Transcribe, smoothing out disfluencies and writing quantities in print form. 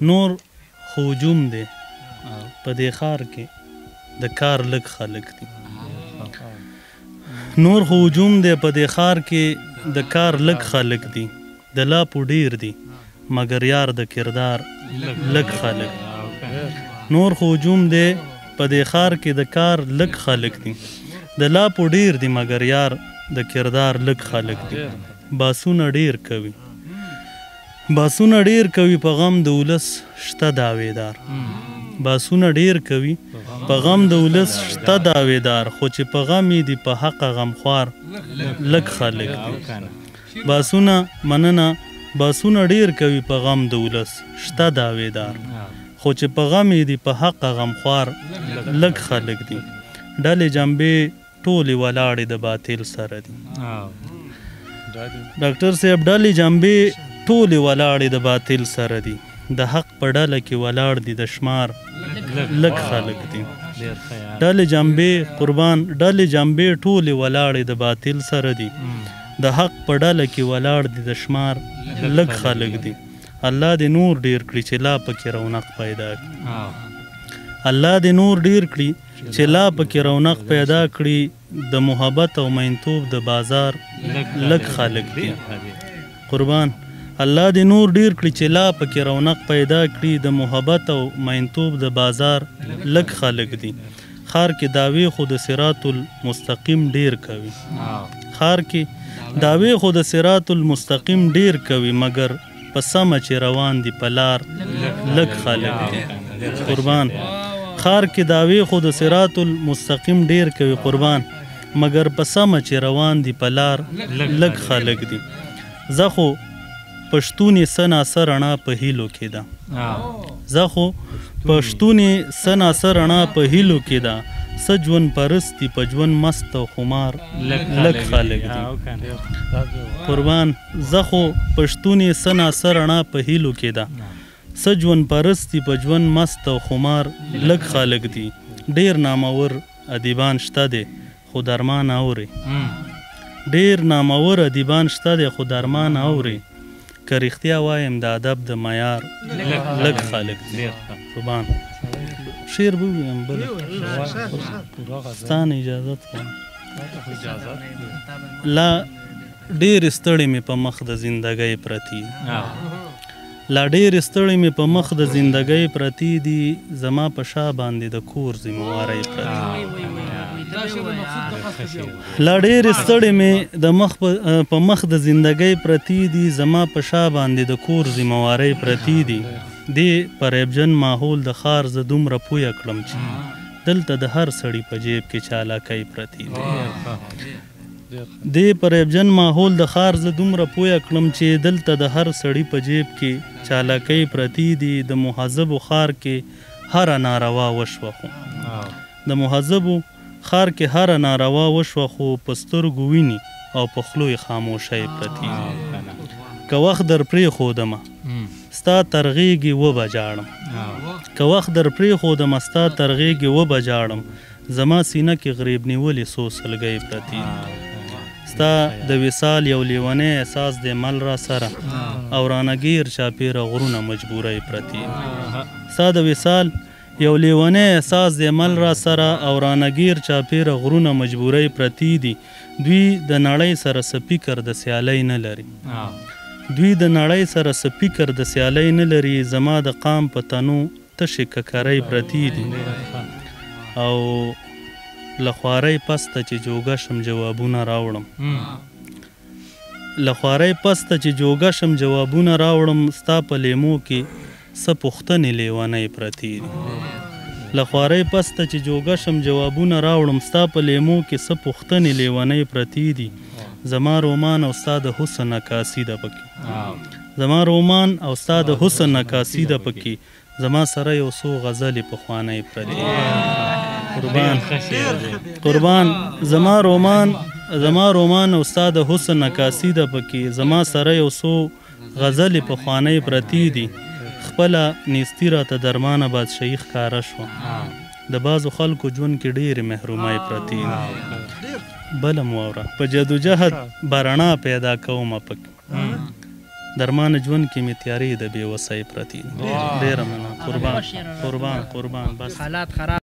نور خو هجوم دی په دې ښار کې د کار لږ خلک دي. نور خو هجوم دی په دې ښار کې د کار لږ خلک دي. د لاپو ډیر دي مګر یار د کردار لږ خلک. نور خو هجوم دی په دې ښار کې د کار لږ خلک دي. د لاپو ډیر دي مګر یار د کردار لږ خلک دي. باسونه ډیر کوي باسونه ډیر کوي په غم د ولس شته داویدار. باسونه ډیر کوي په غم د ولس شته داویدار. خو چې په غم یې دي په حق غمخوار لږ خلک دي. باسونه مننه باسونه ډیر کوي په غم د ولس شته داویدار. خو چې په غم یې دي په حق غمخوار لږ خلک دي. ډلې جنبې ټولې ولاړې د باطل سره دي. ډاکټر صاحب ډلې جنبې ټولې ولاړې د باطل سره دي. د حق په ډله کې ولاړ دي د شمار لږ خلک دي. ډلې جنبې قربان ډلې جنبې ټولې ولاړې د باطل سره دي. د حق په ډله کې ولاړ دي د شمار لږ خلک دي. الله دې نور ډیر کړي چې لا پکې رونق پیدا کړي. الله دې نور ډیر کړي چې لا پکې رونق پیدا کړي. د محبت او مینتوب د بازار لږ خلک دي. قربان الله دې نور ډیر کړي چې لا پکې رونق پیدا کړي. د محبت او مینتوب د بازار لږ خلک دي. خار کې داوی خو د صراط المستقیم ډیر کوي. خار کې داوی خو د صراط المستقیم ډیر کوي مګر په سمه چې روان دي په لار لږ خلک دي. قربان خار کې داوی خو د صراط المستقیم ډیر کوي قربان مګر په سمه چې روان دي په لار لږ خلک دي. زه خو پښتونې سناسه رڼا په هیلو کې ده. زه خو پښتونې سناسه رڼا په هیلو کې ده. څه ژوند پرستی په ژوند مست او خمار لږ خلک دي. قربان زه خو پښتونې سناسه رڼا په هیلو کې ده. څه ژوند پرستی په ژوند مست او خمار لږ خلک دي. ډیر نامور ادیبان شته دي خو درمان اوري. ډیر نامور ادیبان شته دي خو درمان اوري. که رښتیا وایم د ادب د معیار لږ خلک دي. قربان شعر به ووایم بل ستا نه اجازت غواړم. لا ډېر ستړی مې په مخ د زندګۍ پرتې لا ډېر ستړی مې په مخ د زندګۍ پرتې دي. زما په شا باندې د کور ذمهوارۍ پرتې لا ډېر ستړی مې په مخ د زندګۍ پرتې دي. زما په شا باندې د کور ذمهوارۍ پرتې دي. دې پریبجن ماحول د ښار زه دومره پویه کړم چې دلته د هر سړي په جیب کې چالاکۍ پرتې دي. دې پریبجن ماحول د ښار زه دومره پویه کړم چې دلته د هر سړي په جیب کې چالاکۍ پرتې دي. د مهذبو ښار کې هره ناروا وشوه خو د مهذبو ښار کې هره ناروا وشوه خو په سترګو ویني او په خولو یې خاموشۍ پرتې دي. که وخت در پرېښودمه ستا تر غېږې وبجاړم. که وخت در پرېښودمه ستا تر غېږې وبجاړم. زما سینه کې غریب نیولې څو سلګۍ پرتې دي. ستا د وصال یو لیونی احساس دی مل را سره او رانهګیر چاپېره غرونه مجبورۍ پرتې دي. ستا د وصال یو لیونی احساس دی مل را سره او رانهګیر چاپېره غرونه مجبورۍ پرتې دي. دوی د نړۍ سره څه فکر د سیالۍ نه لري. دوی د نړۍ سره څه فکر د سیالۍ نه لري. زما د قام په تنو تشې ککرۍ پرتې دي. او له خوارۍ پسته چې جوګه شم جوابونه راوړم. له خوارۍ پسته چې جوګه شم جوابونه راوړم. ستا په لیمو کې څه پوښتنې لیونۍ پرتې دي. له خوارۍ پسته چې جوګه شم جوابونه راوړم. ستا په لیمو کې څه پوښتنې لیونۍ پرتې دي. زما رومان او ستا د حسن عکاسي ده پکې. زما رومان او ستا د حسن عکاسي ده پکې. زما سره یو څو غزلې پخوانۍ پرتې دي. قربان زما رومان او ستا د حسن عکاسي ده پکې. زما سره یو څو غزلې پخوانۍ پرتې دي. خپله نیستي راته درمانه بادشاهي ښکاره شوه. د بعضو خلکو ژوند کې ډېرې محرومۍ پرتې دي. بله م واوره په جدوجهد به رڼا پیدا کومه پکې درمان ژوند کې مې تیارې د بې وسۍ پرتې دي. ډېره مننه. قربان بس حالات خراب